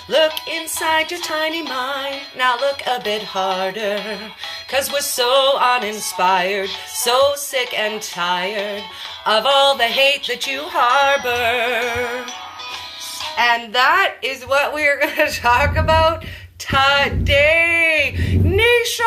look inside your tiny mind. Now look a bit harder, 'cause we're so uninspired, so sick and tired of all the hate that you harbor. And that is what we're going to talk about today. Nisha,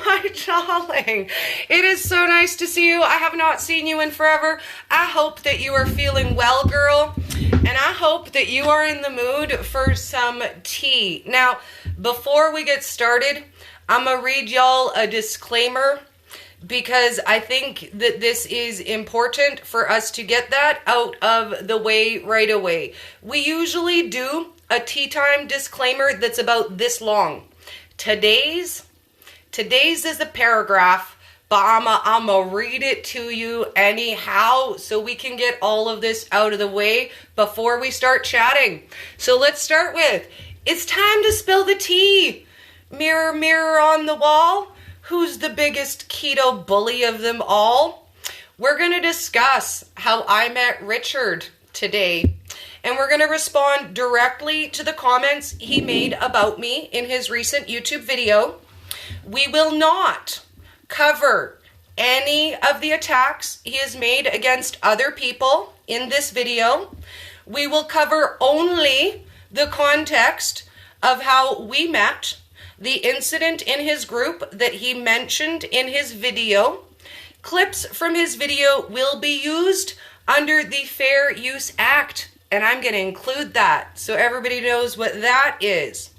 my darling, it is so nice to see you. I have not seen you in forever. I hope that you are feeling well, girl, and I hope that you are in the mood for some tea. Now, before we get started, I'm going to read y'all a disclaimer, because I think that this is important for us to get that out of the way right away. We usually do a tea time disclaimer that's about this long. Today's is a paragraph, but I'ma read it to you anyhow so we can get all of this out of the way before we start chatting. So let's start with, it's time to spill the tea. Mirror, mirror on the wall, who's the biggest keto bully of them all? We're going to discuss how I met Richard today, and we're going to respond directly to the comments he made about me in his recent YouTube video. We will not cover any of the attacks he has made against other people in this video. We will cover only the context of how we met, the incident in his group that he mentioned in his video. Clips from his video will be used under the Fair Use Act, and I'm going to include that so everybody knows what that is.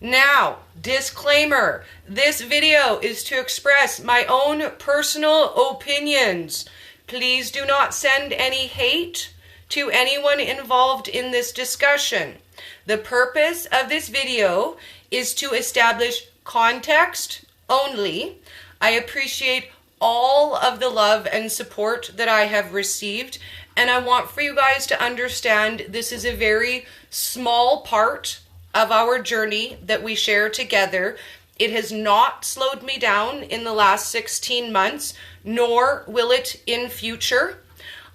Now, disclaimer, this video is to express my own personal opinions. Please do not send any hate to anyone involved in this discussion. The purpose of this video is to establish context only. I appreciate all of the love and support that I have received, and I want for you guys to understand this is a very small part of our journey that we share together. It has not slowed me down in the last 16 months, nor will it in future.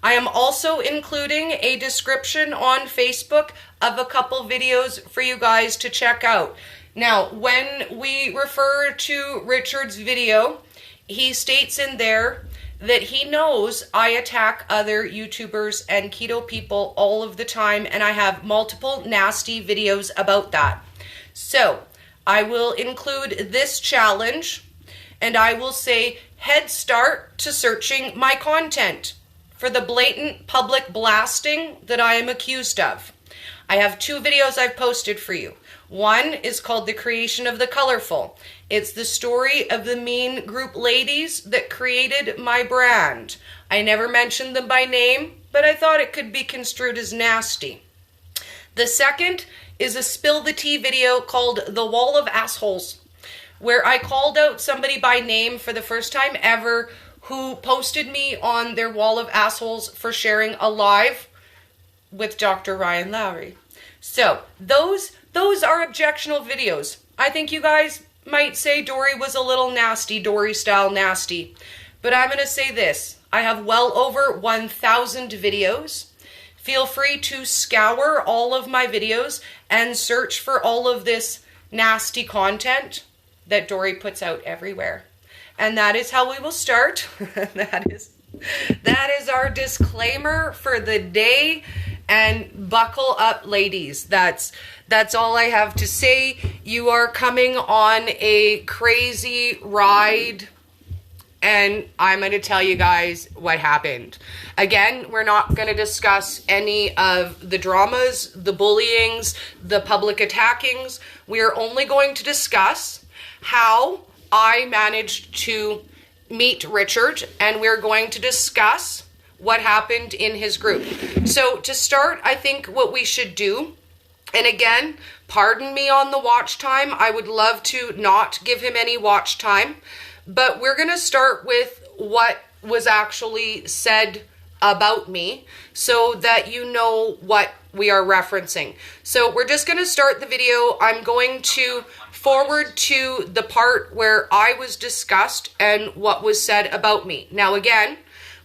I am also including a description on Facebook of a couple videos for you guys to check out. Now, when we refer to Richard's video, he states in there that he knows I attack other YouTubers and keto people all of the time, and I have multiple nasty videos about that. So, I will include this challenge, and I will say head start to searching my content for the blatant public blasting that I am accused of. I have 2 videos I've posted for you. One is called The Creation of the Colourful. It's the story of the mean group ladies that created my brand. I never mentioned them by name, but I thought it could be construed as nasty. The second is a spill the tea video called The Wall of Assholes, where I called out somebody by name for the first time ever who posted me on their wall of assholes for sharing a live with Dr. Ryan Lowry. So those are objectionable videos. I think you guys might say Dory was a little nasty, Dory style nasty. But I'm going to say this. I have well over 1,000 videos. Feel free to scour all of my videos and search for all of this nasty content that Dory puts out everywhere. And that is how we will start. That is our disclaimer for the day. And buckle up, ladies. That's all I have to say. You are coming on a crazy ride, and I'm going to tell you guys what happened. Again, we're not going to discuss any of the dramas, the bullyings, the public attackings. We are only going to discuss how I managed to meet Richard, and we're going to discuss what happened in his group. So to start, I think what we should do, and again, pardon me on the watch time. I would love to not give him any watch time, but we're going to start with what was actually said about me so that you know what we are referencing. So we're just going to start the video. I'm going to forward to the part where I was discussed and what was said about me. Now again,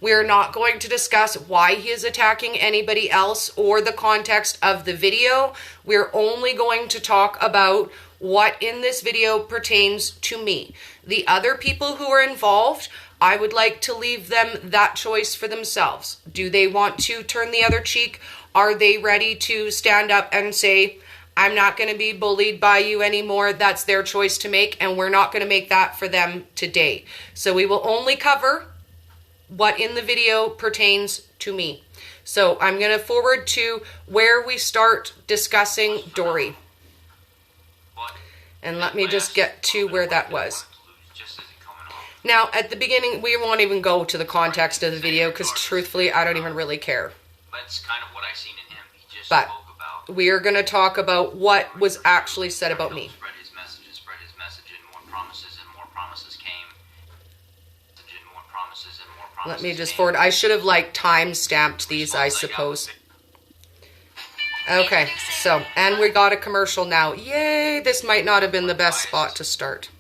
We're not going to discuss why he is attacking anybody else or the context of the video. We're only going to talk about what in this video pertains to me. The other people who are involved, I would like to leave them that choice for themselves. Do they want to turn the other cheek? Are they ready to stand up and say, I'm not going to be bullied by you anymore? That's their choice to make, and we're not going to make that for them today. So we will only cover what in the video pertains to me. So I'm going to forward to where we start discussing Dory. And let me just get to where that was. Now, at the beginning, we won't even go to the context of the video because truthfully, I don't even really care. That's kind of what I seen in him. He just But spoke about. we are going to talk about what was actually said about me. Spread his message, and more promises came. And more promises and more promises. Let me just forward. I should have like time stamped these, I suppose. Okay, so, and we got a commercial now. Yay, this might not have been the best spot to start.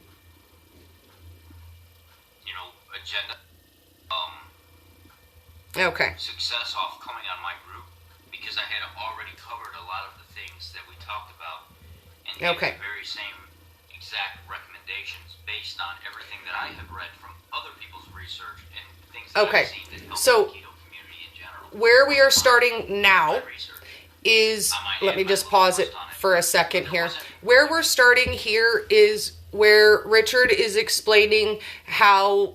You know, agenda. Okay. Success off coming on my group because I had already covered a lot of the things that we talked about and gave the very same exact recommendations based on everything that I have read from other people's research and things that I've seen that help the keto community in general. Where we are starting now is, let me just pause it for a second here. Where we're starting here is where Richard is explaining how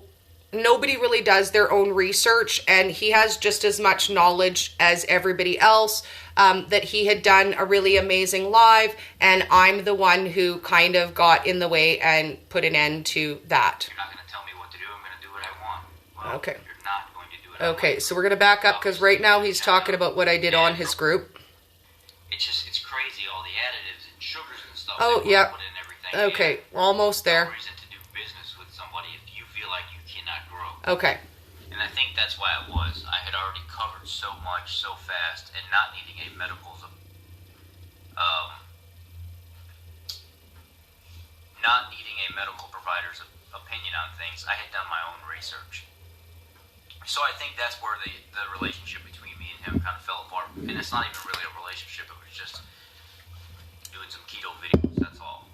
nobody really does their own research, and he has just as much knowledge as everybody else, that he had done a really amazing live, and I'm the one who kind of got in the way and put an end to that. You're not going to tell me what to do. I'm going to do what I want. Well, okay. You're not going to do what I want. Okay, so we're going to back up because right now he's talking about what I did on his group. It's crazy, all the additives and sugars and stuff. Oh, yeah. Put in everything. Okay, we're almost there. No reason to do business with somebody if you feel like you cannot grow. Okay. And I think that's why it was. I had already covered so much so fast, and not needing a medical provider's opinion on things. I had done my own research. So I think that's where the relationship between me and him kind of fell apart. And it's not even really a relationship. It was just doing some keto videos. That's all.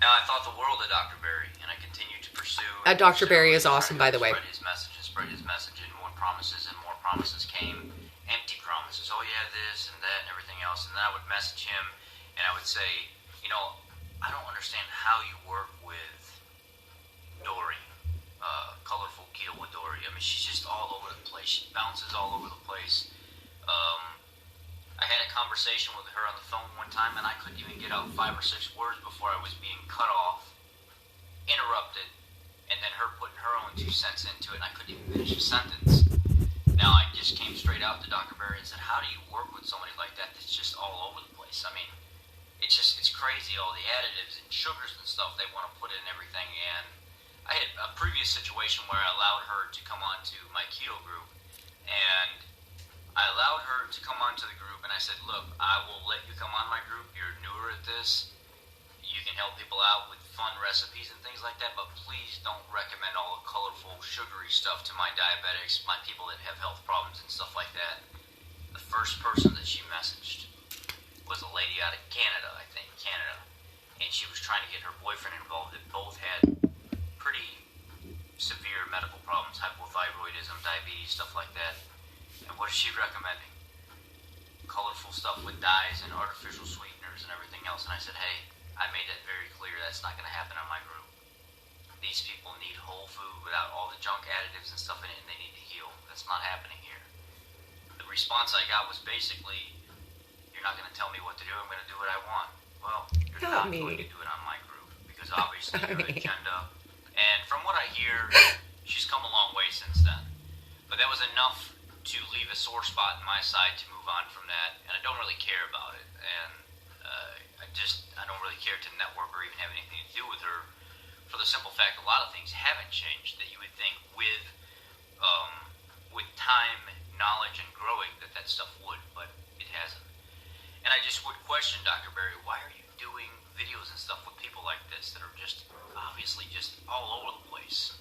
Now, I thought the world of Dr. Berry, and I continued to pursue. Dr. Berry is awesome, by the way. Spread his message, and more promises came. Empty promises. Oh, yeah, this and that and everything else. And then I would message him, and I would say, you know, I don't understand how you work with Dory. Colourful Keto with Dory. I mean, she's just all over the place. She bounces all over the place. I had a conversation with her on the phone one time, and I couldn't even get out 5 or 6 words before I was being cut off, interrupted, and then her putting her own 2 cents into it, and I couldn't even finish a sentence. Now, I just came straight out to Dr. Berry and said, how do you work with somebody like that that's just all over the place? I mean, it's crazy, all the additives and sugars and stuff they want to put in everything. And I had a previous situation where I allowed her to come on to my keto group, and I allowed her to come onto the group, and I said, look, I will let you come on my group. You're newer at this. You can help people out with fun recipes and things like that, but please don't recommend all the colorful, sugary stuff to my diabetics, my people that have health problems and stuff like that. The first person that she messaged was a lady out of Canada, I think, and she was trying to get her boyfriend involved that both had pretty severe medical problems, hypothyroidism, diabetes, stuff like that. And what is she recommending? Colorful stuff with dyes and artificial sweeteners and everything else. And I said, hey, I made that very clear. That's not going to happen on my group. These people need whole food without all the junk additives and stuff in it, and they need to heal. That's not happening here. The response I got was basically, you're not going to tell me what to do. I'm going to do what I want. Well, you're not going to do it on my group because obviously you have an agenda. And from what I hear, she's come a long way since then. But that was enough to leave a sore spot in my side to move on from that, and I don't really care about it. And I don't really care to network or even have anything to do with her, for the simple fact a lot of things haven't changed that you would think with time, knowledge, and growing that stuff would, but it hasn't. And I just would question Dr. Berry, why are you doing videos and stuff with people like this that are just obviously just all over the place?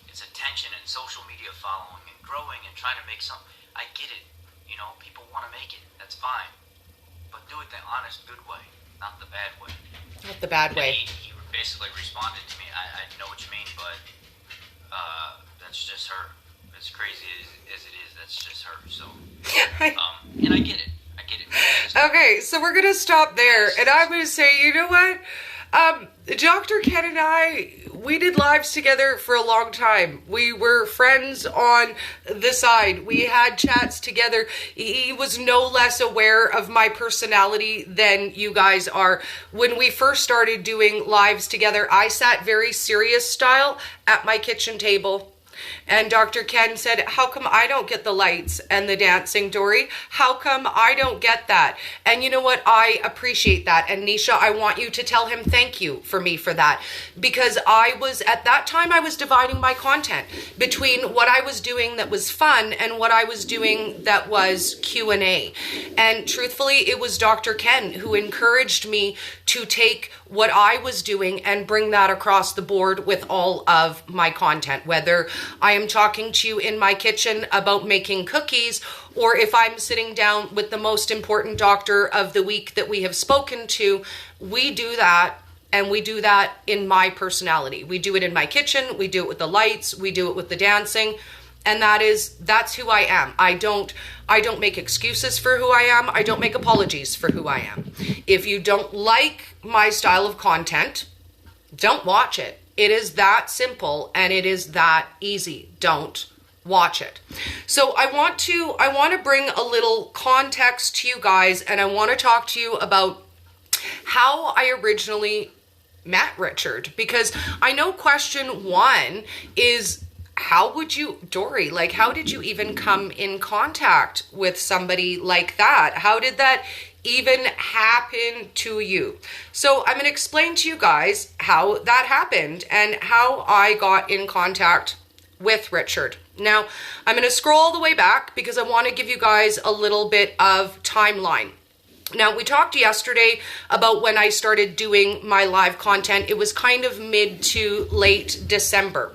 it's attention and social media following and growing and trying to make some. I get it. You know, people want to make it. That's fine. But do it the honest, good way, not the bad way. Not the bad way. He basically responded to me, I know what you mean, but that's just her. As crazy as it is, that's just her. So, and I get it. Okay, so we're going to stop there. And I'm going to say, you know what? Dr. Ken and I, we did lives together for a long time. We were friends on the side. We had chats together. He was no less aware of my personality than you guys are. When we first started doing lives together, I sat very serious style at my kitchen table. And Dr. Ken said, how come I don't get the lights and the dancing, Dory? How come I don't get that? And you know what? I appreciate that. And Nisha, I want you to tell him thank you for me for that. Because at that time, I was dividing my content between what I was doing that was fun and what I was doing that was Q&A. And truthfully, it was Dr. Ken who encouraged me to take what I was doing and bring that across the board with all of my content, whether I am talking to you in my kitchen about making cookies, or if I'm sitting down with the most important doctor of the week that we have spoken to. We do that, and we do that in my personality. We do it in my kitchen, we do it with the lights, we do it with the dancing, and that's who I am. I don't make excuses for who I am. I don't make apologies for who I am. If you don't like my style of content, don't watch it. It is that simple and it is that easy. Don't watch it. So I want to bring a little context to you guys, and I want to talk to you about how I originally met Richard, because I know question one is, how would you, Dory, like, how did you even come in contact with somebody like that? How did that even happen to you? So I'm going to explain to you guys how that happened and how I got in contact with Richard. Now, I'm going to scroll all the way back because I want to give you guys a little bit of timeline. Now, we talked yesterday about when I started doing my live content. It was kind of mid to late December.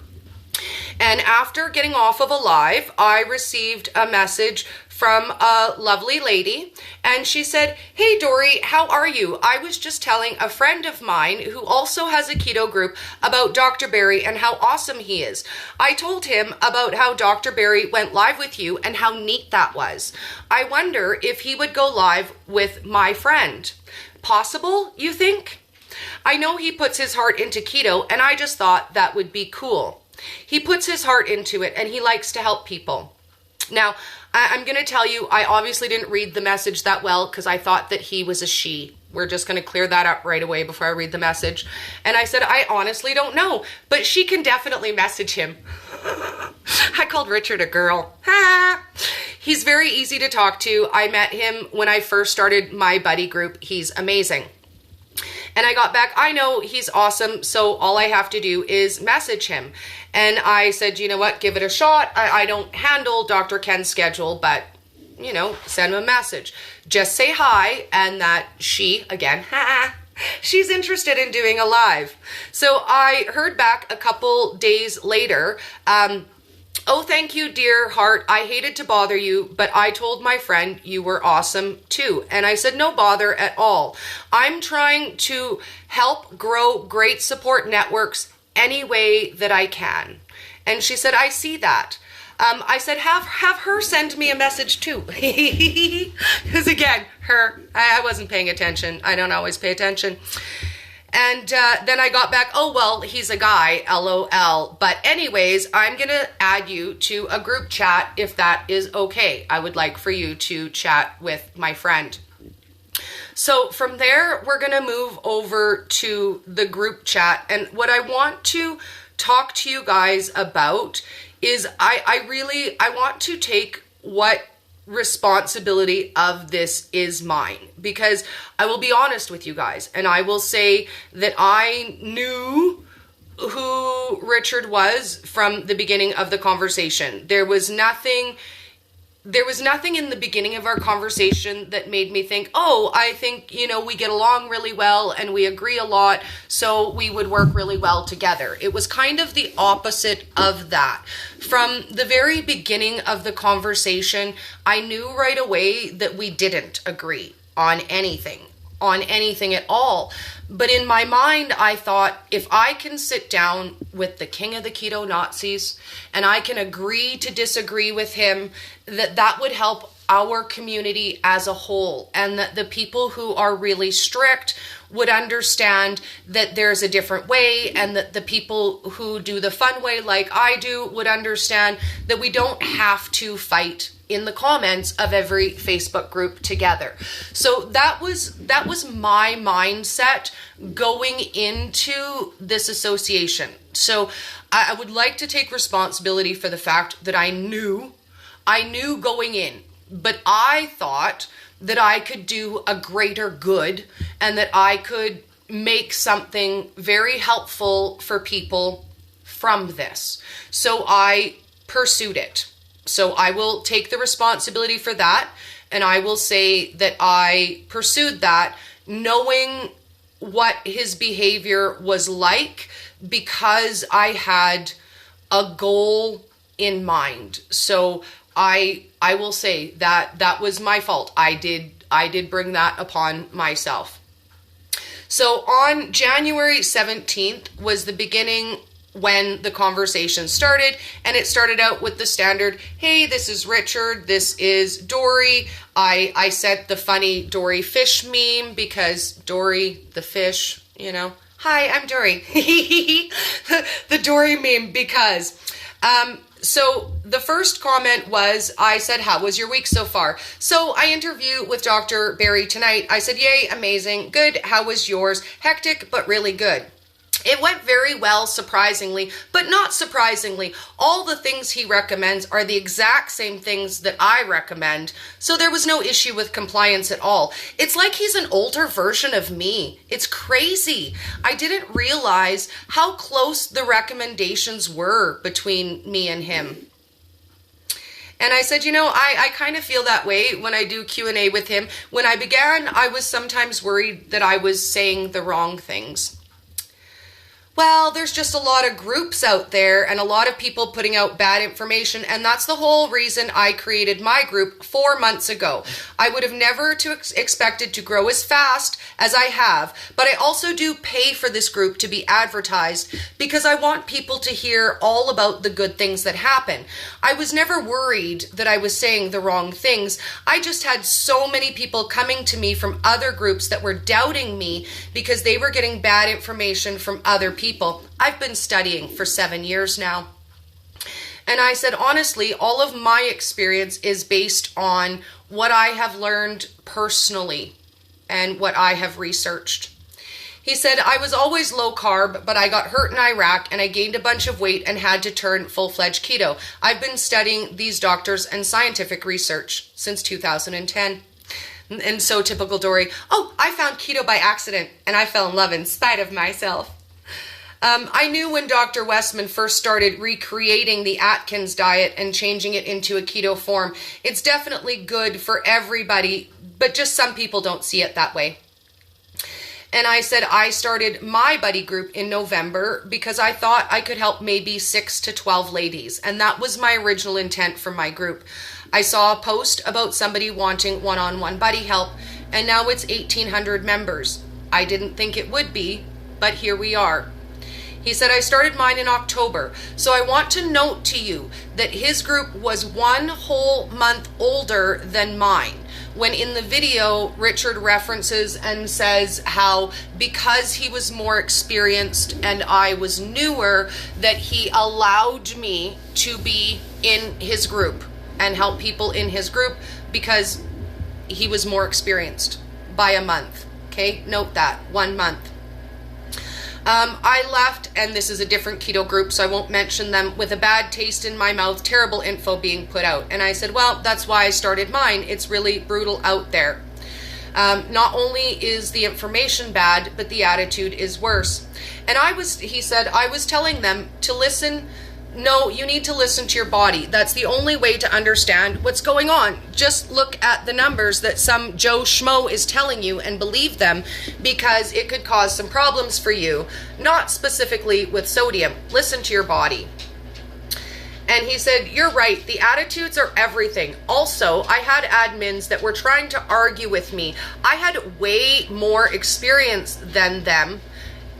And after getting off of a live, I received a message from a lovely lady, and she said, "Hey Dory, how are you? I was just telling a friend of mine who also has a keto group about Dr. Barry and how awesome he is. I told him about how Dr. Barry went live with you and how neat that was. I wonder if he would go live with my friend. Possible, you think? I know he puts his heart into keto, and I just thought that would be cool. He puts his heart into it and he likes to help people." Now, I'm going to tell you, I obviously didn't read the message that well because I thought that he was a she. We're just going to clear that up right away before I read the message. And I said, I honestly don't know, but she can definitely message him. I called Richard a girl. He's very easy to talk to. I met him when I first started my buddy group. He's amazing. And I got back, I know he's awesome, so all I have to do is message him. And I said, you know what, give it a shot. I don't handle Dr. Ken's schedule, but, you know, send him a message. Just say hi, and that she, again, she's interested in doing a live. So I heard back a couple days later, "Oh, thank you, dear heart. I hated to bother you, but I told my friend you were awesome too." And I said, "No bother at all. I'm trying to help grow great support networks any way that I can." And she said, "I see that." I said, have her send me a message too. Because again, I wasn't paying attention. I don't always pay attention. And then I got back, "Oh, well, he's a guy, LOL. But anyways, I'm going to add you to a group chat if that is okay. I would like for you to chat with my friend." So from there, we're going to move over to the group chat. And what I want to talk to you guys about is I want to take what responsibility of this is mine, because I will be honest with you guys and I will say that I knew who Richard was from the beginning of the conversation. There was nothing there was nothing in the beginning of our conversation that made me think, oh, I think, we get along really well and we agree a lot, so we would work really well together. It was kind of the opposite of that. From the very beginning of the conversation, I knew right away that we didn't agree on anything at all. But in my mind, I thought, if I can sit down with the king of the keto Nazis and I can agree to disagree with him, that would help our community as a whole, and that the people who are really strict would understand that there's a different way, and that the people who do the fun way like I do would understand that we don't have to fight in the comments of every Facebook group together. So that was my mindset going into this association. So I would like to take responsibility for the fact that I knew going in, but I thought that I could do a greater good and that I could make something very helpful for people from this. So I pursued it. So I will take the responsibility for that, and I will say that I pursued that knowing what his behavior was like, because I had a goal in mind. So I will say that was my fault. I did bring that upon myself. So on January 17th was the beginning when the conversation started, and it started out with the standard, hey, this is Richard, this is Dory. I sent the funny Dory fish meme because Dory, the fish, hi, I'm Dory. The Dory meme because, so the first comment was, I said, how was your week so far? So I interview with Dr. Barry tonight. I said, yay, amazing, good. How was yours? Hectic, but really good. It went very well, surprisingly, but not surprisingly. All the things he recommends are the exact same things that I recommend, so there was no issue with compliance at all. It's like he's an older version of me. It's crazy. I didn't realize how close the recommendations were between me and him. And I said, I kind of feel that way when I do Q&A with him. When I began, I was sometimes worried that I was saying the wrong things. Well, there's just a lot of groups out there and a lot of people putting out bad information, and that's the whole reason I created my group 4 months ago. I would have never expected to grow as fast as I have, but I also do pay for this group to be advertised because I want people to hear all about the good things that happen. I was never worried that I was saying the wrong things. I just had so many people coming to me from other groups that were doubting me because they were getting bad information from other people. I've been studying for 7 years now. And I said, honestly, all of my experience is based on what I have learned personally and what I have researched. He said, I was always low carb, but I got hurt in Iraq and I gained a bunch of weight and had to turn full-fledged keto. I've been studying these doctors and scientific research since 2010. And so typical Dory, oh, I found keto by accident and I fell in love in spite of myself. I knew when Dr. Westman first started recreating the Atkins diet and changing it into a keto form, it's definitely good for everybody, but just some people don't see it that way. And I said I started my buddy group in November because I thought I could help maybe 6 to 12 ladies, and that was my original intent for my group. I saw a post about somebody wanting one-on-one buddy help, and now it's 1,800 members. I didn't think it would be, but here we are. He said, I started mine in October, so I want to note to you that his group was 1 whole month older than mine. When in the video, Richard references and says how because he was more experienced and I was newer, that he allowed me to be in his group and help people in his group because he was more experienced by a month. Okay, note that, 1 month. I left, and this is a different keto group, so I won't mention them, with a bad taste in my mouth, terrible info being put out. And I said, well, that's why I started mine. It's really brutal out there. Not only is the information bad, but the attitude is worse. And he said, I was telling them to listen no, you need to listen to your body. That's the only way to understand what's going on. Just look at the numbers that some Joe Schmo is telling you and believe them, because it could cause some problems for you, not specifically with sodium. Listen to your body. And he said, you're right, the attitudes are everything. Also, I had admins that were trying to argue with me. I had way more experience than them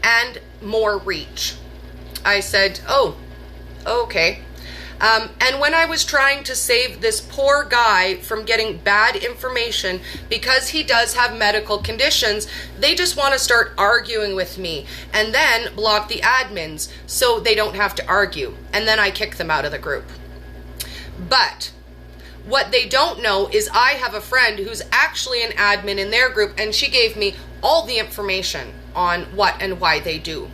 and more reach. I said, oh, okay. And when I was trying to save this poor guy from getting bad information because he does have medical conditions, they just want to start arguing with me and then block the admins so they don't have to argue. And then I kick them out of the group. But what they don't know is I have a friend who's actually an admin in their group, and she gave me all the information on what and why they do.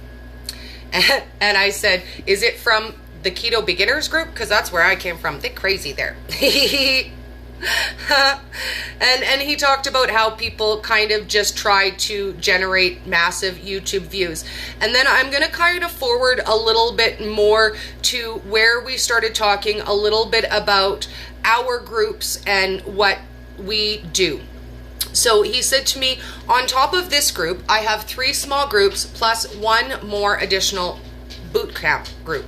And I said, is it from the Keto Beginners group? Because that's where I came from. They're crazy there. And he talked about how people kind of just try to generate massive YouTube views. And then I'm going to kind of forward a little bit more to where we started talking a little bit about our groups and what we do. So he said to me, on top of this group, I have 3 small groups plus 1 more additional boot camp group.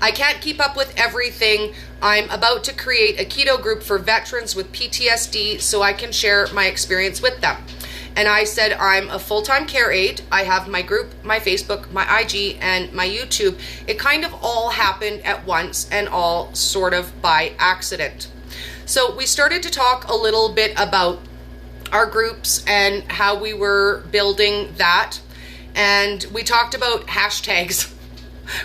I can't keep up with everything. I'm about to create a keto group for veterans with PTSD so I can share my experience with them. And I said, I'm a full-time care aide. I have my group, my Facebook, my IG, and my YouTube. It kind of all happened at once and all sort of by accident. So we started to talk a little bit about our groups and how we were building that. And we talked about hashtags.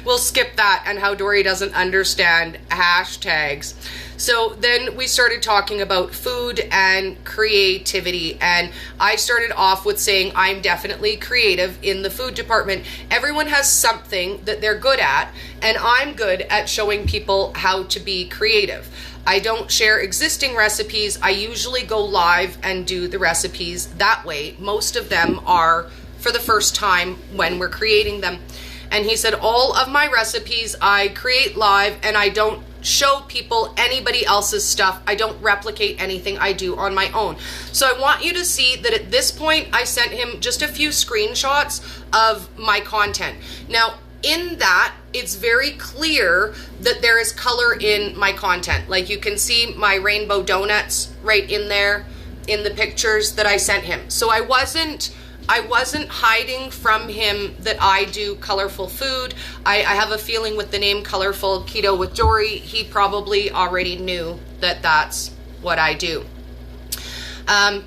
We'll skip that, and how Dory doesn't understand hashtags. So then we started talking about food and creativity, and I started off with saying I'm definitely creative in the food department. Everyone has something that they're good at, and I'm good at showing people how to be creative. I don't share existing recipes. I usually go live and do the recipes that way. Most of them are for the first time when we're creating them. And he said, all of my recipes I create live, and I don't show people anybody else's stuff. I don't replicate anything I do on my own. So I want you to see that at this point, I sent him just a few screenshots of my content. Now, in that, it's very clear that there is color in my content. Like you can see my rainbow donuts right in there in the pictures that I sent him. So I wasn't hiding from him that I do colorful food. I have a feeling with the name Colourful Keto with Dory, he probably already knew that that's what I do.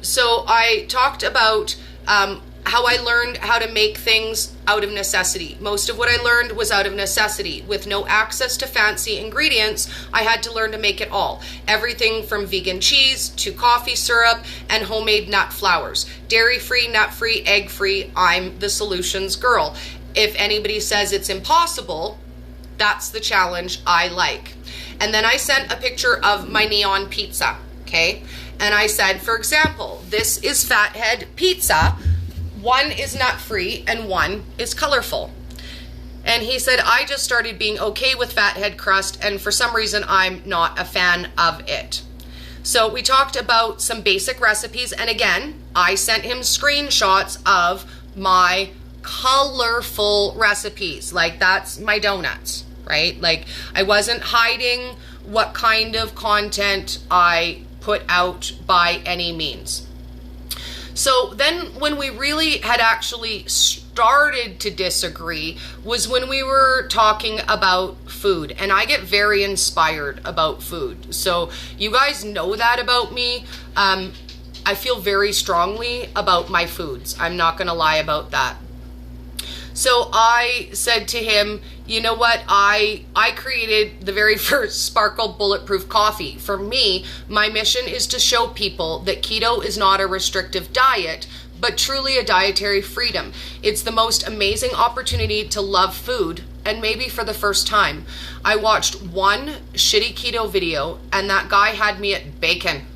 So I talked about how I learned how to make things out of necessity. Most of what I learned was out of necessity. With no access to fancy ingredients, I had to learn to make it all. Everything from vegan cheese to coffee syrup and homemade nut flours. Dairy-free, nut-free, egg-free, I'm the solutions girl. If anybody says it's impossible, that's the challenge I like. And then I sent a picture of my neon pizza, okay? And I said, for example, this is Fathead Pizza. 1 is nut-free and 1 is colorful. And he said, I just started being okay with fathead crust, and for some reason I'm not a fan of it. So we talked about some basic recipes, and again, I sent him screenshots of my colorful recipes. Like that's my donuts, right? Like I wasn't hiding what kind of content I put out by any means. So then when we really had actually started to disagree was when we were talking about food. And I get very inspired about food. So you guys know that about me. I feel very strongly about my foods. I'm not going to lie about that. So I said to him, you know what, I created the very first Sparkle Bulletproof Coffee. For me, my mission is to show people that keto is not a restrictive diet, but truly a dietary freedom. It's the most amazing opportunity to love food, and maybe for the first time. I watched one shitty keto video, and that guy had me at bacon.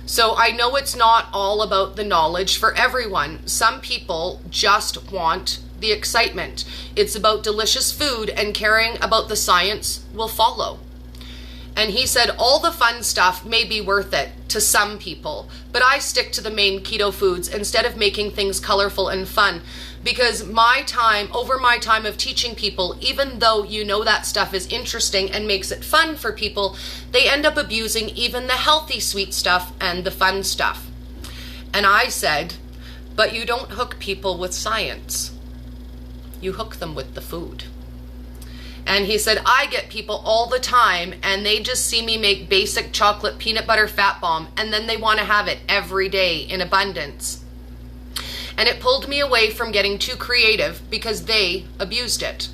So I know it's not all about the knowledge for everyone. Some people just want the excitement. It's about delicious food, and caring about the science will follow. And he said all the fun stuff may be worth it to some people, but I stick to the main keto foods instead of making things colorful and fun, because over my time of teaching people, even though you know that stuff is interesting and makes it fun for people, they end up abusing even the healthy sweet stuff and the fun stuff. And I said, but you don't hook people with science. You hook them with the food. And he said, I get people all the time and they just see me make basic chocolate peanut butter fat bomb, and then they want to have it every day in abundance. And it pulled me away from getting too creative because they abused it.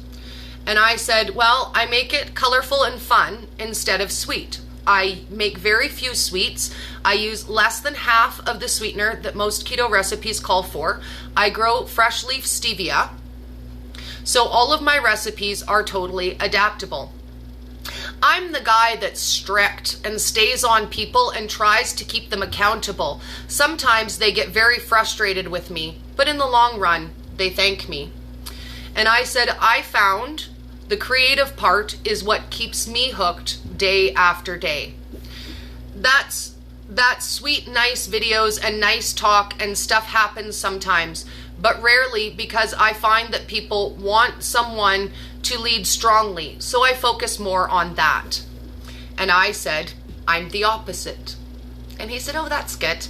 And I said, well, I make it colorful and fun instead of sweet. I make very few sweets. I use less than half of the sweetener that most keto recipes call for. I grow fresh leaf stevia. So all of my recipes are totally adaptable. I'm the guy that's strict and stays on people and tries to keep them accountable. Sometimes they get very frustrated with me, but in the long run, they thank me. And I said, I found the creative part is what keeps me hooked day after day. That's sweet, nice videos and nice talk and stuff happens sometimes, but rarely, because I find that people want someone to lead strongly, so I focus more on that. And I said, I'm the opposite. And he said, oh, that's good.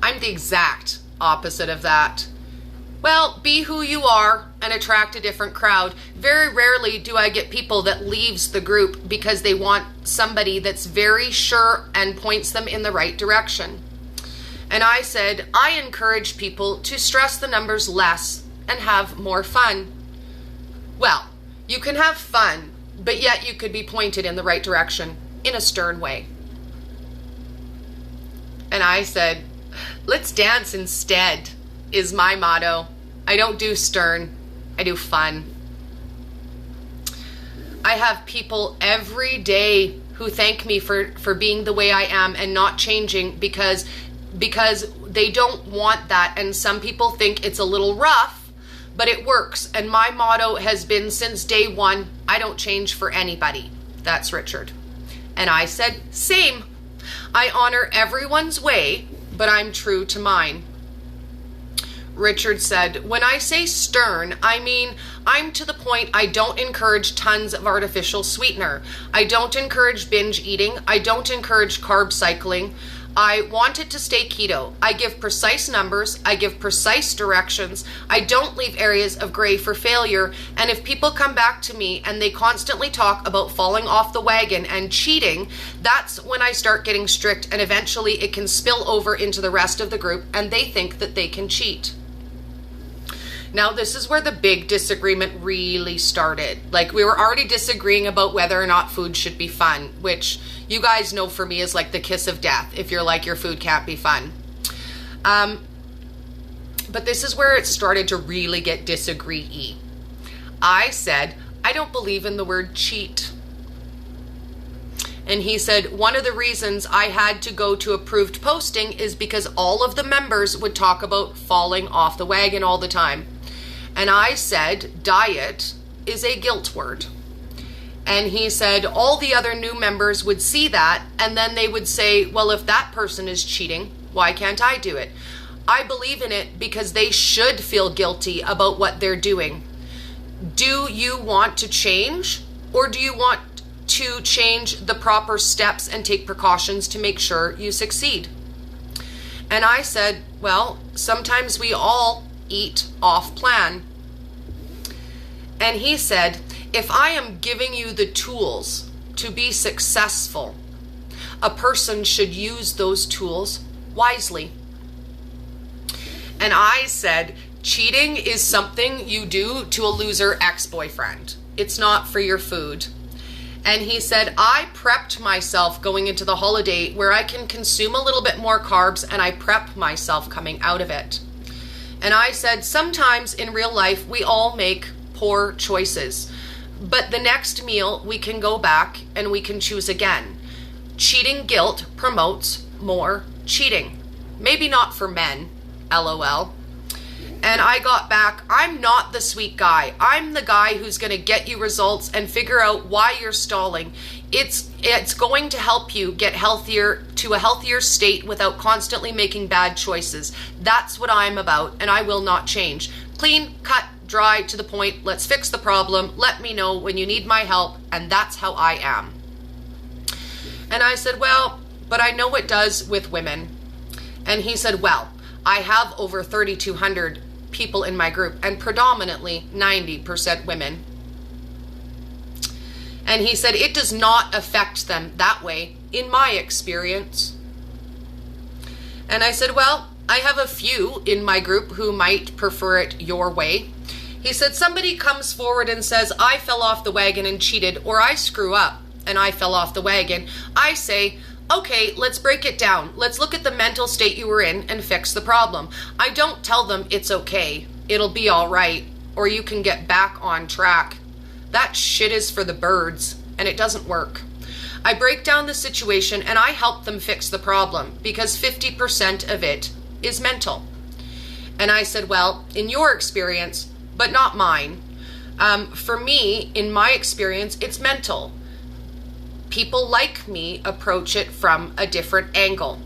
I'm the exact opposite of that. Well, be who you are and attract a different crowd. Very rarely do I get people that leaves the group because they want somebody that's very sure and points them in the right direction. And I said, I encourage people to stress the numbers less and have more fun. Well, you can have fun, but yet you could be pointed in the right direction in a stern way. And I said, let's dance instead is my motto. I don't do stern, I do fun. I have people every day who thank me for being the way I am and not changing because they don't want that. And some people think it's a little rough, but it works. And my motto has been since day one, I don't change for anybody. That's Richard. And I said, same. I honor everyone's way, but I'm true to mine. Richard said, when I say stern, I mean I'm to the point I don't encourage tons of artificial sweetener. I don't encourage binge eating. I don't encourage carb cycling. I want it to stay keto. I give precise numbers. I give precise directions. I don't leave areas of gray for failure. And if people come back to me and they constantly talk about falling off the wagon and cheating, that's when I start getting strict, and eventually it can spill over into the rest of the group and they think that they can cheat. Now, this is where the big disagreement really started. Like, we were already disagreeing about whether or not food should be fun, which you guys know for me is like the kiss of death if you're like your food can't be fun. But this is where it started to really get disagree-y. I said, I don't believe in the word cheat. And he said, one of the reasons I had to go to approved posting is because all of the members would talk about falling off the wagon all the time. And I said, diet is a guilt word. And he said, all the other new members would see that, and then they would say, well, if that person is cheating, why can't I do it? I believe in it because they should feel guilty about what they're doing. Do you want to change, or do you want to change the proper steps and take precautions to make sure you succeed? And I said, well, sometimes we all eat off plan. And he said, if I am giving you the tools to be successful, a person should use those tools wisely. And I said, cheating is something you do to a loser ex-boyfriend. It's not for your food. And he said, I prepped myself going into the holiday where I can consume a little bit more carbs, and I prep myself coming out of it. And I said, sometimes in real life, we all make poor choices. But the next meal, we can go back and we can choose again. Cheating guilt promotes more cheating. Maybe not for men, LOL. And And I got back, I'm not the sweet guy. I'm the guy who's going to get you results and figure out why you're stalling. It's going to help you get healthier, to a healthier state without constantly making bad choices. That's what I'm about, and I will not change. Clean, cut, dry, to the point. Let's fix the problem. Let me know when you need my help, and that's how I am. And I said, well, but I know it does with women. And he said, well, I have over 3,200 people in my group, and predominantly 90% women. And he said, it does not affect them that way, in my experience. And I said, well, I have a few in my group who might prefer it your way. He said, somebody comes forward and says, I fell off the wagon and cheated, or I screw up and I fell off the wagon. I say, okay, let's break it down. Let's look at the mental state you were in and fix the problem. I don't tell them it's okay, it'll be all right, or you can get back on track. That shit is for the birds, and it doesn't work. I break down the situation and I help them fix the problem, because 50% of it is mental. And I said, well, in your experience, but not mine. For me, in my experience, it's mental. People like me approach it from a different angle.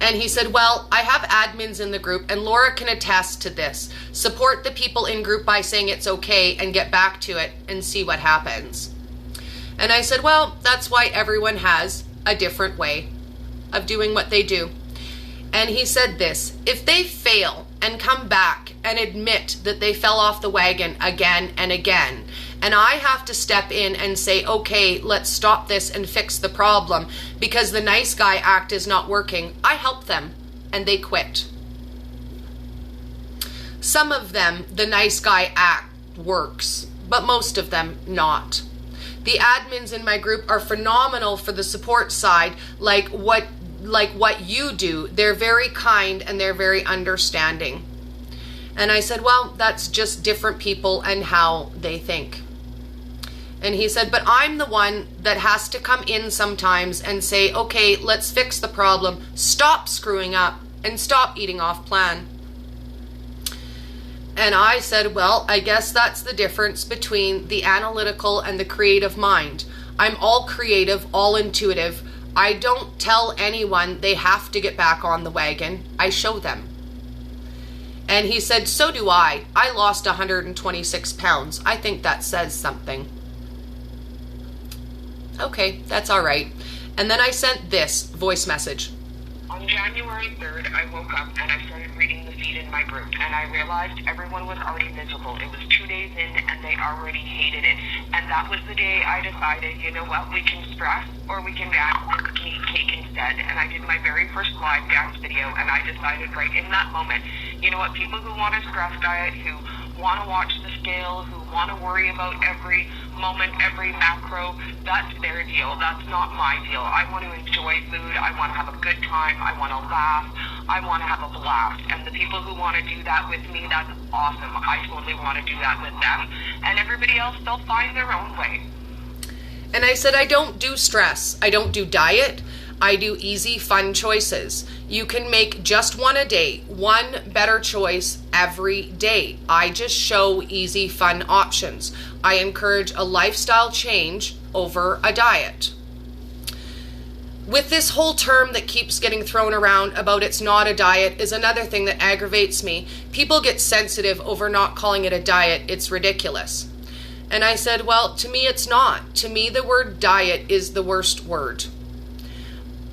And he said, well, I have admins in the group, and Laura can attest to this. Support the people in group by saying it's okay and get back to it and see what happens. And I said, well, that's why everyone has a different way of doing what they do. And he said this, if they fail and come back and admit that they fell off the wagon again and again, and I have to step in and say, okay, let's stop this and fix the problem because the nice guy act is not working, I help them and they quit. Some of them, the nice guy act works, but most of them not. The admins in my group are phenomenal for the support side, like what you do. They're very kind and they're very understanding. And I said, well, that's just different people and how they think. And he said, but I'm the one that has to come in sometimes and say, okay, let's fix the problem, stop screwing up, and stop eating off plan. And I said, well, I guess that's the difference between the analytical and the creative mind. I'm all creative, all intuitive. I don't tell anyone they have to get back on the wagon. I show them. And he said, so do I. I lost 126 pounds. I think that says something. Okay, that's all right. And then I sent this voice message. On January 3rd, I woke up and I started reading the feed in my group, and I realized everyone was already miserable. It was 2 days in, and they already hated it. And that was the day I decided, you know what, we can stress or we can dance and eat cake instead. And I did my very first live dance video, and I decided right in that moment, you know what, people who want a stress diet, who want to watch the scale, who want to worry about every moment, every macro, that's their deal. That's not my deal. I want to enjoy food. I want to have a good time. I want to laugh. I want to have a blast. And the people who want to do that with me, that's awesome. I totally want to do that with them. And everybody else, they'll find their own way. And I said, I don't do stress. I don't do diet. I do easy, fun choices. You can make just one a day, one better choice every day. I just show easy, fun options. I encourage a lifestyle change over a diet. With this whole term that keeps getting thrown around about it's not a diet is another thing that aggravates me. People get sensitive over not calling it a diet. It's ridiculous. And I said, well, to me it's not. To me the word diet is the worst word.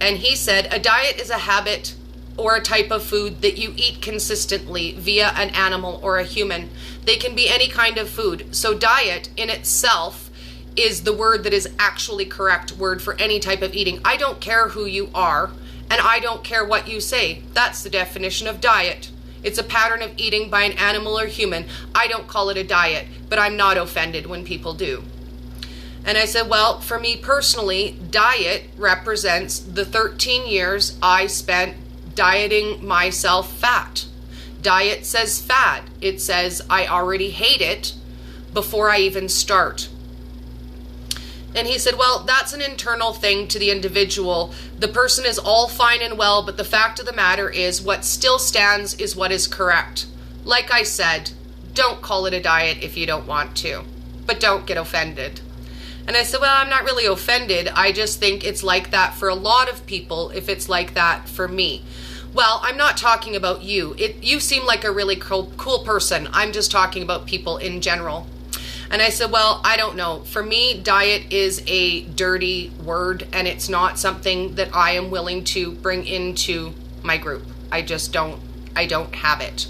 And he said, a diet is a habit or a type of food that you eat consistently via an animal or a human. They can be any kind of food. So diet in itself is the word that is actually correct word for any type of eating. I don't care who you are, and I don't care what you say. That's the definition of diet. It's a pattern of eating by an animal or human. I don't call it a diet, but I'm not offended when people do. And I said, well, for me personally, diet represents the 13 years I spent dieting myself fat. Diet says fad. It says I already hate it before I even start. And he said, well, that's an internal thing to the individual. The person is all fine and well, but the fact of the matter is what still stands is what is correct. like I said, don't call it a diet if you don't want to, but don't get offended. And I said, well, I'm not really offended. I just think it's like that for a lot of people if it's like that for me. Well, I'm not talking about you. You seem like a really cool person. I'm just talking about people in general. And I said, well, I don't know. For me, diet is a dirty word, and it's not something that I am willing to bring into my group. I don't have it.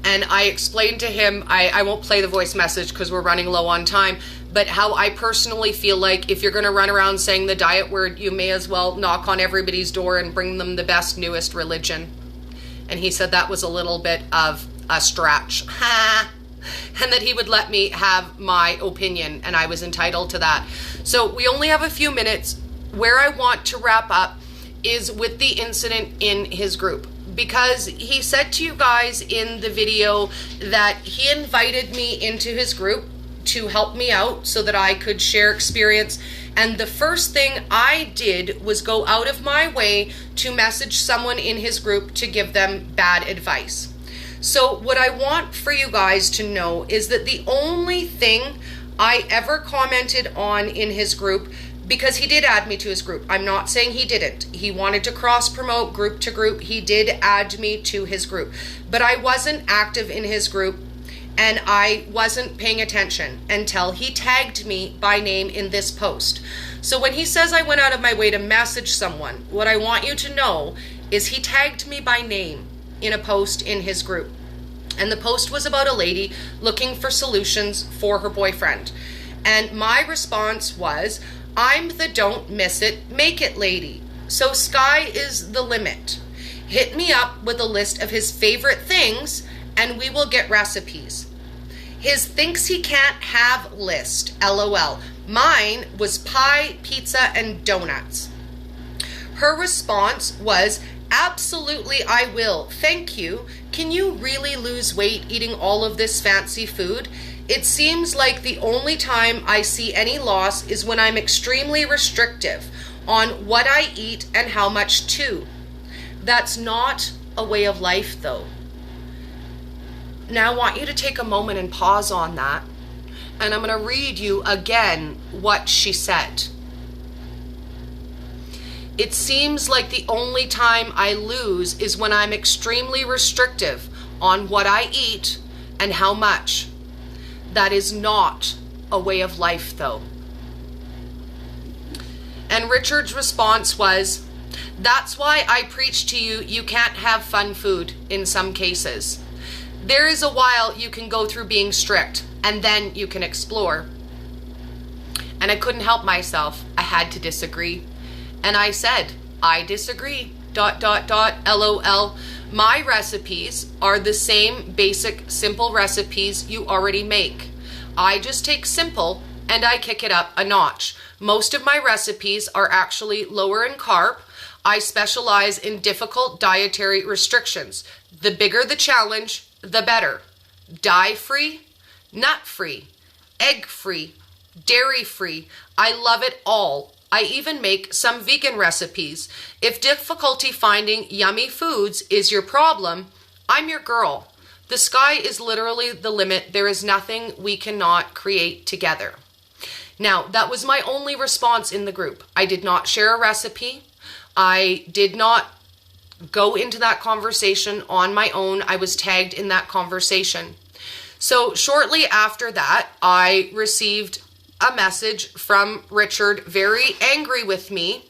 And I explained to him, I won't play the voice message because we're running low on time, but how I personally feel like if you're going to run around saying the diet word, you may as well knock on everybody's door and bring them the best, newest religion. And he said that was a little bit of a stretch. And that he would let me have my opinion, and I was entitled to that. So we only have a few minutes. Where I want to wrap up is with the incident in his group, because he said to you guys in the video that he invited me into his group to help me out so that I could share experience. And the first thing I did was go out of my way to message someone in his group to give them bad advice. So what I want for you guys to know is that the only thing I ever commented on in his group, because he did add me to his group. I'm not saying he didn't. He wanted to cross promote group to group. He did add me to his group, but I wasn't active in his group and I wasn't paying attention until he tagged me by name in this post. So when he says I went out of my way to message someone, what I want you to know is he tagged me by name in a post in his group. And the post was about a lady looking for solutions for her boyfriend. And my response was, I'm the don't miss it, make it lady. So sky is the limit. Hit me up with a list of his favorite things and we will get recipes. His thinks he can't have list, LOL. Mine was pie, pizza, and donuts. Her response was, absolutely, I will. Thank you. Can you really lose weight eating all of this fancy food? It seems like the only time I see any loss is when I'm extremely restrictive on what I eat and how much too. That's not a way of life though. Now I want you to take a moment and pause on that. And I'm going to read you again what she said. It seems like the only time I lose is when I'm extremely restrictive on what I eat and how much. That is not a way of life, though. And Richard's response was, that's why I preach to you, you can't have fun food in some cases. There is a while you can go through being strict, and then you can explore. And I couldn't help myself. I had to disagree. And I said, I disagree, ... LOL. My recipes are the same basic, simple recipes you already make. I just take simple and I kick it up a notch. Most of my recipes are actually lower in carb. I specialize in difficult dietary restrictions. The bigger the challenge, the better. Dye-free, nut-free, egg-free, dairy-free. I love it all. I even make some vegan recipes. If difficulty finding yummy foods is your problem, I'm your girl. The sky is literally the limit. There is nothing we cannot create together. Now, that was my only response in the group. I did not share a recipe. I did not go into that conversation on my own. I was tagged in that conversation. So shortly after that, I received a message from Richard, very angry with me,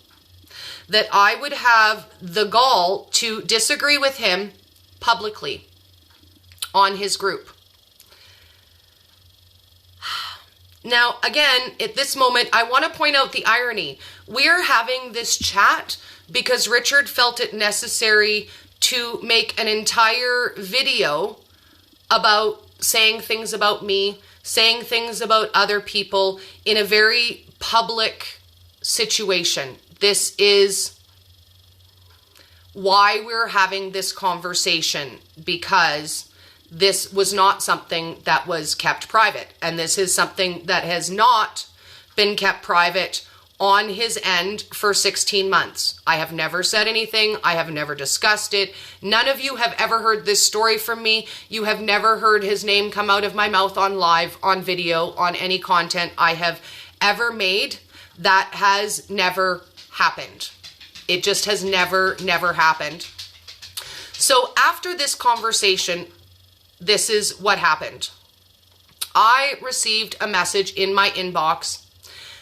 that I would have the gall to disagree with him publicly on his group. Now, again, at this moment, I want to point out the irony. We're having this chat because Richard felt it necessary to make an entire video about saying things about me, saying things about other people in a very public situation. This is why we're having this conversation, because this was not something that was kept private, and this is something that has not been kept private on his end for 16 months. I have never said anything. I have never discussed it. None of you have ever heard this story from me. You have never heard his name come out of my mouth on live, on video, on any content I have ever made. That has never happened. It just has never happened. So after this conversation, this is what happened. I received a message in my inbox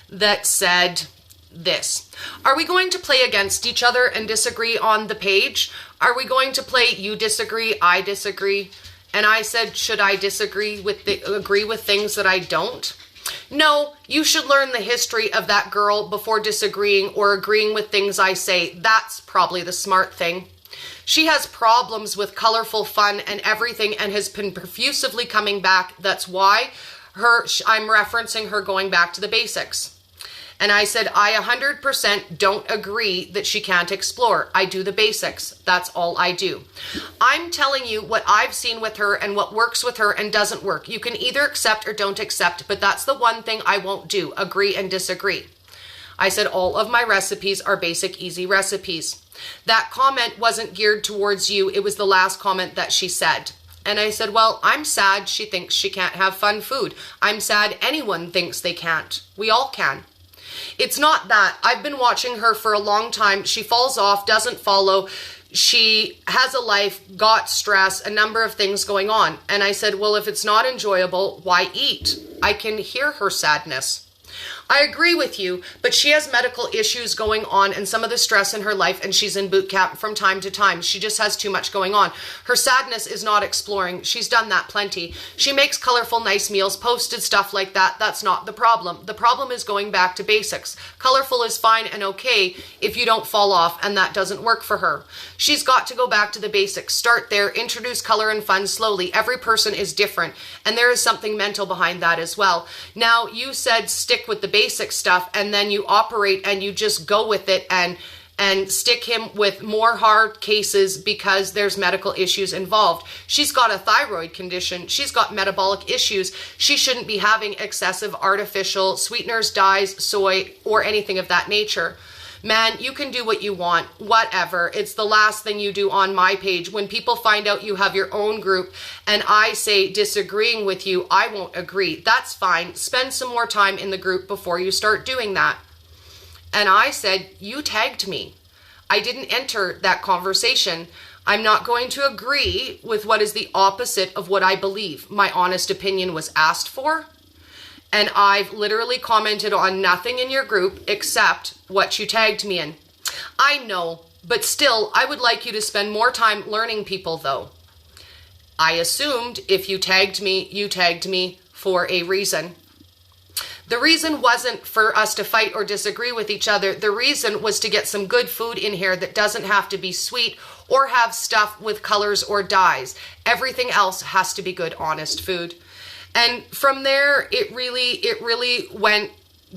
that said this: are we going to play against each other and disagree on the page? Are we going to play you disagree, I disagree? And I said, should I agree with things that I don't? No, you should learn the history of that girl before disagreeing or agreeing with things I say. That's probably the smart thing. She has problems with colorful fun and everything and has been profusively coming back. That's why I'm referencing her going back to the basics. And I said, I 100% don't agree that she can't explore. I do the basics. That's all I do. I'm telling you what I've seen with her and what works with her and doesn't work. You can either accept or don't accept, but that's the one thing I won't do, agree and disagree. I said, all of my recipes are basic, easy recipes. That comment wasn't geared towards you. It was the last comment that she said. And I said, well, I'm sad she thinks she can't have fun food. I'm sad anyone thinks they can't. We all can. It's not that. I've been watching her for a long time. She falls off, doesn't follow. She has a life, got stress, a number of things going on. And I said, well, if it's not enjoyable, why eat? I can hear her sadness. I agree with you, but she has medical issues going on and some of the stress in her life, and she's in boot camp from time to time. She just has too much going on. Her sadness is not exploring. She's done that plenty. She makes colorful, nice meals, posted stuff like that. That's not the problem. The problem is going back to basics. Colorful is fine and okay if you don't fall off, and that doesn't work for her. She's got to go back to the basics. Start there. Introduce color and fun slowly. Every person is different, and there is something mental behind that as well. Now, you said stick with the basic stuff, and then you operate and you just go with it and stick him with more hard cases because there's medical issues involved. She's got a thyroid condition. She's got metabolic issues. She shouldn't be having excessive artificial sweeteners, dyes, soy, or anything of that nature. Man, you can do what you want, whatever. It's the last thing you do on my page. When people find out you have your own group and I say disagreeing with you, I won't agree. That's fine. Spend some more time in the group before you start doing that. And I said, you tagged me. I didn't enter that conversation. I'm not going to agree with what is the opposite of what I believe. My honest opinion was asked for. And I've literally commented on nothing in your group except what you tagged me in. I know, but still, I would like you to spend more time learning people though. I assumed if you tagged me for a reason. The reason wasn't for us to fight or disagree with each other. The reason was to get some good food in here that doesn't have to be sweet or have stuff with colors or dyes. Everything else has to be good, honest food. And from there, it really went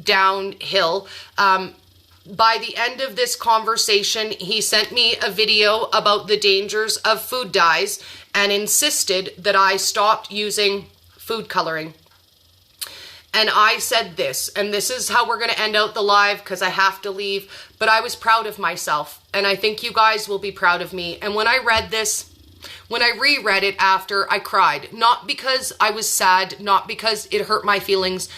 downhill. By the end of this conversation, he sent me a video about the dangers of food dyes and insisted that I stopped using food coloring. And I said this, and this is how we're going to end out the live because I have to leave, but I was proud of myself, and I think you guys will be proud of me. And when I read this, when I reread it after, I cried. Not because I was sad, not because it hurt my feelings,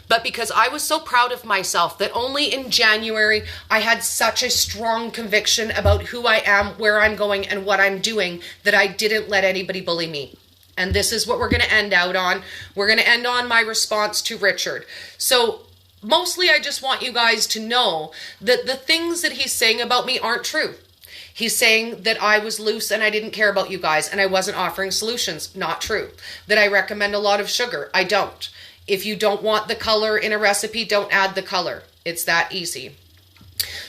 but because I was so proud of myself that only in January I had such a strong conviction about who I am, where I'm going, and what I'm doing that I didn't let anybody bully me. And this is what we're going to end out on. We're going to end on my response to Richard. So mostly I just want you guys to know that the things that he's saying about me aren't true. He's saying that I was loose and I didn't care about you guys and I wasn't offering solutions. Not true. That I recommend a lot of sugar. I don't. If you don't want the color in a recipe, don't add the color. It's that easy.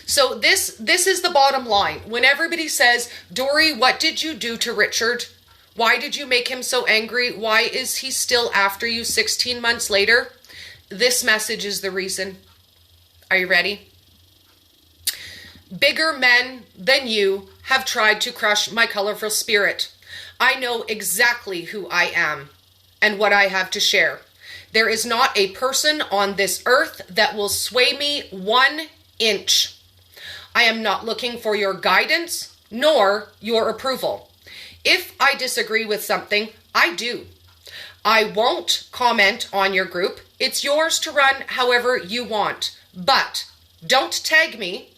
So this is the bottom line. When everybody says, Dory, what did you do to Richard? Why did you make him so angry? Why is he still after you 16 months later? This message is the reason. Are you ready? Bigger men than you have tried to crush my colorful spirit. I know exactly who I am and what I have to share. There is not a person on this earth that will sway me 1 inch. I am not looking for your guidance nor your approval. If I disagree with something, I do. I won't comment on your group. It's yours to run however you want. But don't tag me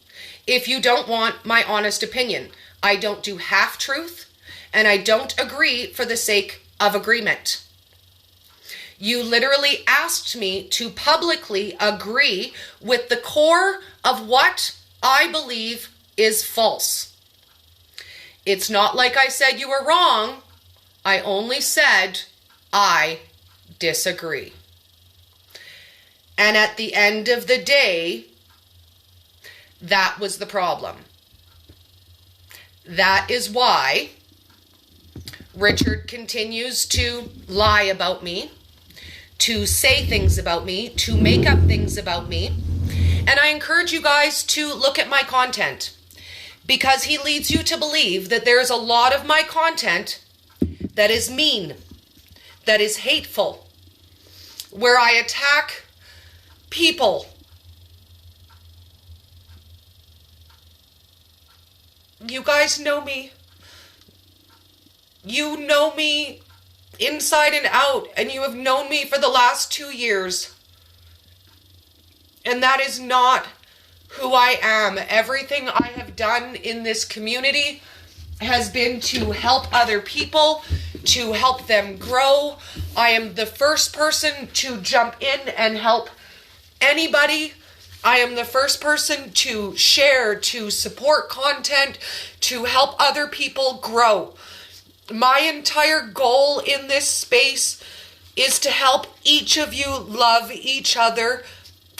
if you don't want my honest opinion. I don't do half-truth, and I don't agree for the sake of agreement. You literally asked me to publicly agree with the core of what I believe is false. It's not like I said you were wrong. I only said I disagree. And at the end of the day, that was the problem. That is why Richard continues to lie about me, to say things about me, to make up things about me. And I encourage you guys to look at my content, because he leads you to believe that there is a lot of my content that is mean, that is hateful, where I attack people. You guys know me. You know me inside and out, and you have known me for the last 2 years. And that is not who I am. Everything I have done in this community has been to help other people, to help them grow. I am the first person to jump in and help anybody. I am the first person to share, to support content, to help other people grow. My entire goal in this space is to help each of you love each other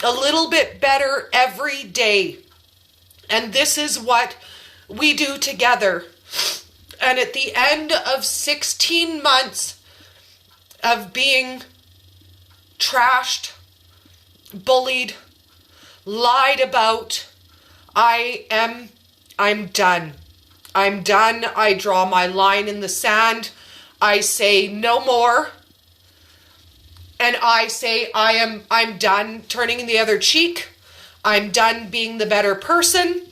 a little bit better every day. And this is what we do together. And at the end of 16 months of being trashed, bullied, lied about, I'm done. I'm done. I draw my line in the sand. I say no more. And I say I'm done turning the other cheek. I'm done being the better person.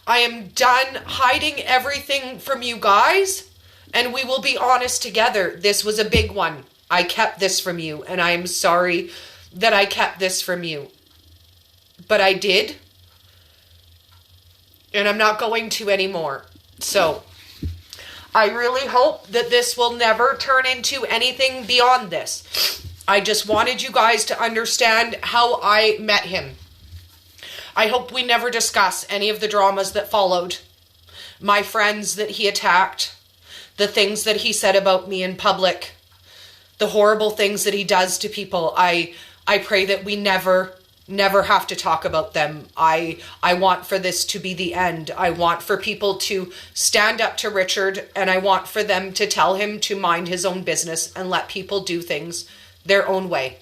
I am done hiding everything from you guys. And we will be honest together. This was a big one. I kept this from you, and I am sorry that I kept this from you. But I did. And I'm not going to anymore. So I really hope that this will never turn into anything beyond this. I just wanted you guys to understand how I met him. I hope we never discuss any of the dramas that followed. My friends that he attacked, the things that he said about me in public, the horrible things that he does to people. I pray that we never have to talk about them. I want for this to be the end. I want for people to stand up to Richard, and I want for them to tell him to mind his own business and let people do things their own way.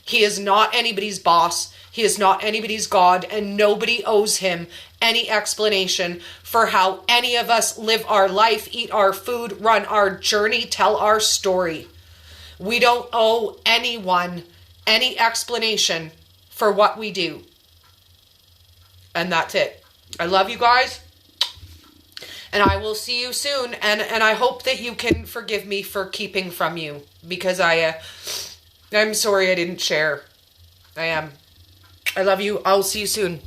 He is not anybody's boss. He is not anybody's God, and nobody owes him any explanation for how any of us live our life, eat our food, run our journey, tell our story. We don't owe anyone any explanation for what we do. And that's it. I love you guys. And I will see you soon. And I hope that you can forgive me for keeping from you. Because I'm sorry I didn't share. I am. I love you. I'll see you soon.